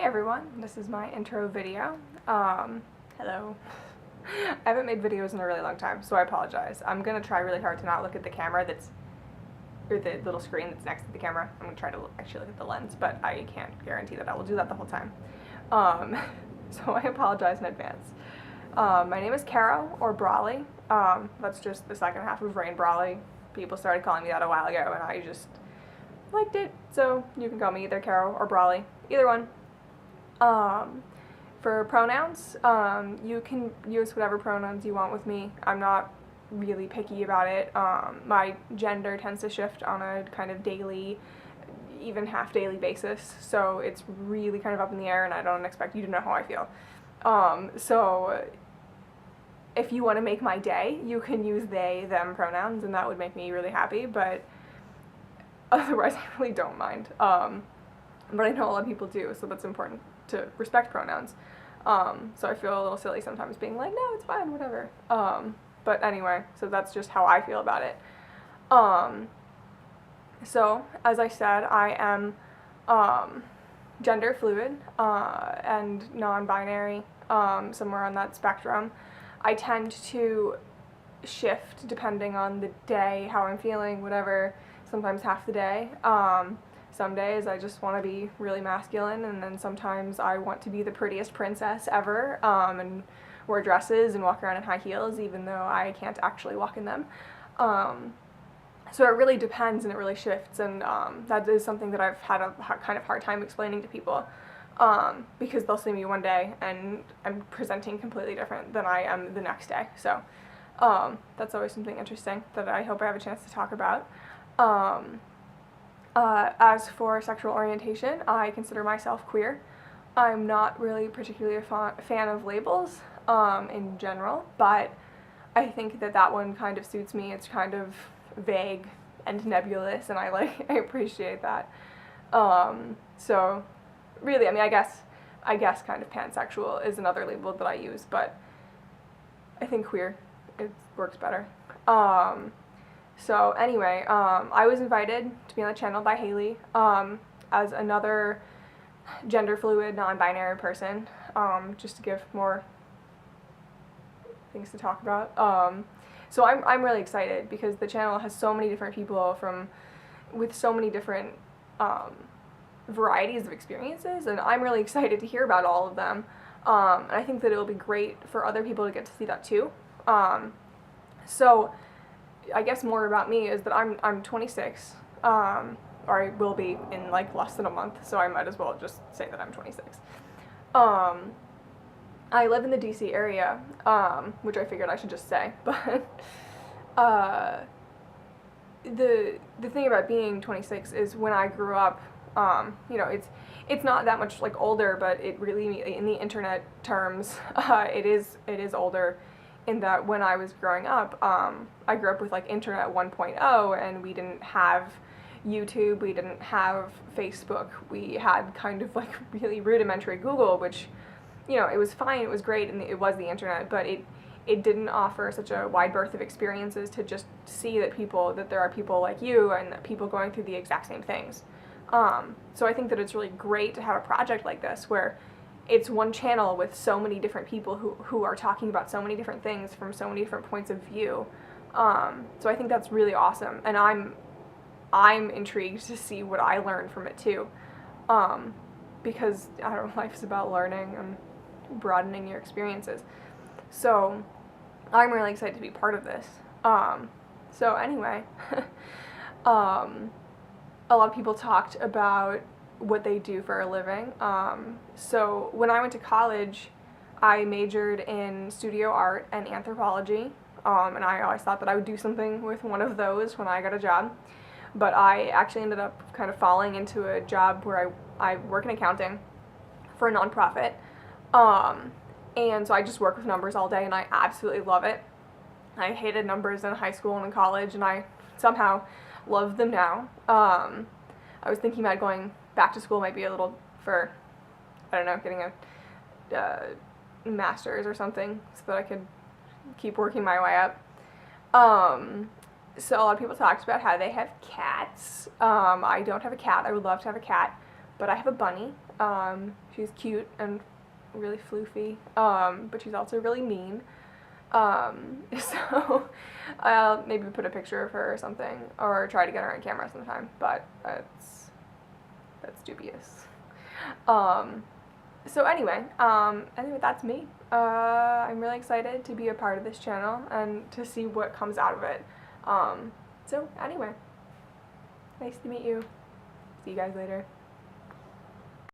everyone, this is my intro video. Hello. I haven't made videos in a really long time, so I apologize. I'm gonna try really hard to not look at the camera or the little screen that's next to the camera. I'm gonna try to actually look at the lens, but I can't guarantee that I will do that the whole time. So I apologize in advance. My name is Caro, or Brawley. That's just the second half of Rain Brawley. People started calling me that a while ago, and I just liked it, so you can call me either Caro or Brawley, either one. For pronouns, you can use whatever pronouns you want with me. I'm not really picky about it. My gender tends to shift on a kind of daily, even half-daily basis, so it's really kind of up in the air, and I don't expect you to know how I feel. So if you want to make my day, you can use they, them pronouns, and that would make me really happy, but otherwise I really don't mind. But I know a lot of people do, so that's important to respect pronouns. So I feel a little silly sometimes being like, no, it's fine, whatever. But anyway, so that's just how I feel about it. So, as I said, I am gender fluid and non-binary, somewhere on that spectrum. I tend to shift depending on the day, how I'm feeling, whatever, sometimes half the day. Some days I just want to be really masculine, and then sometimes I want to be the prettiest princess ever, and wear dresses and walk around in high heels, even though I can't actually walk in them. So it really depends, and it really shifts, and that is something that I've had a kind of hard time explaining to people, because they'll see me one day and I'm presenting completely different than I am the next day. So that's always something interesting that I hope I have a chance to talk about. As for sexual orientation, I consider myself queer. I'm not really particularly a fan of labels in general, but I think that that one kind of suits me. It's kind of vague and nebulous, and I appreciate that. So really, I mean, I guess kind of pansexual is another label that I use, but I think queer, it works better. So anyway, I was invited to be on the channel by Haylie, as another gender fluid, non-binary person, just to give more things to talk about. So I'm really excited because the channel has so many different people with so many different varieties of experiences, and I'm really excited to hear about all of them. And I think that it'll be great for other people to get to see that too. So I guess more about me is that I'm 26, or I will be in like less than a month, so I might as well just say that I'm 26. I live in the DC area, which I figured I should just say, but the thing about being 26 is when I grew up, you know, it's not that much like older, but it really, in the internet terms, it is older, in that when I was growing up, I grew up with like internet 1.0, and we didn't have YouTube, we didn't have Facebook, we had kind of like really rudimentary Google, which, you know, it was fine, it was great, and it was the internet, but it didn't offer such a wide berth of experiences to just see that there are people like you and that people going through the exact same things. So I think that it's really great to have a project like this where it's one channel with so many different people who are talking about so many different things from so many different points of view. So I think that's really awesome, and I'm intrigued to see what I learn from it too, because I don't know, life's about learning and broadening your experiences. So I'm really excited to be part of this. So anyway, a lot of people talked about what they do for a living. So when I went to college, I majored in studio art and anthropology, and I always thought that I would do something with one of those when I got a job, but I actually ended up kind of falling into a job where I work in accounting for a nonprofit, and so I just work with numbers all day, and I absolutely love it. I hated numbers in high school and in college, and I somehow love them now. I was thinking about going back to school, might be a little for, I don't know, getting a master's or something so that I could keep working my way up. So a lot of people talked about how they have cats. I don't have a cat. I would love to have a cat, but I have a bunny. She's cute and really floofy, but she's also really mean. So I'll maybe put a picture of her or something, or try to get her on camera sometime, but that's dubious. So anyway, that's me. I'm really excited to be a part of this channel and to see what comes out of it. So anyway, nice to meet you. See you guys later.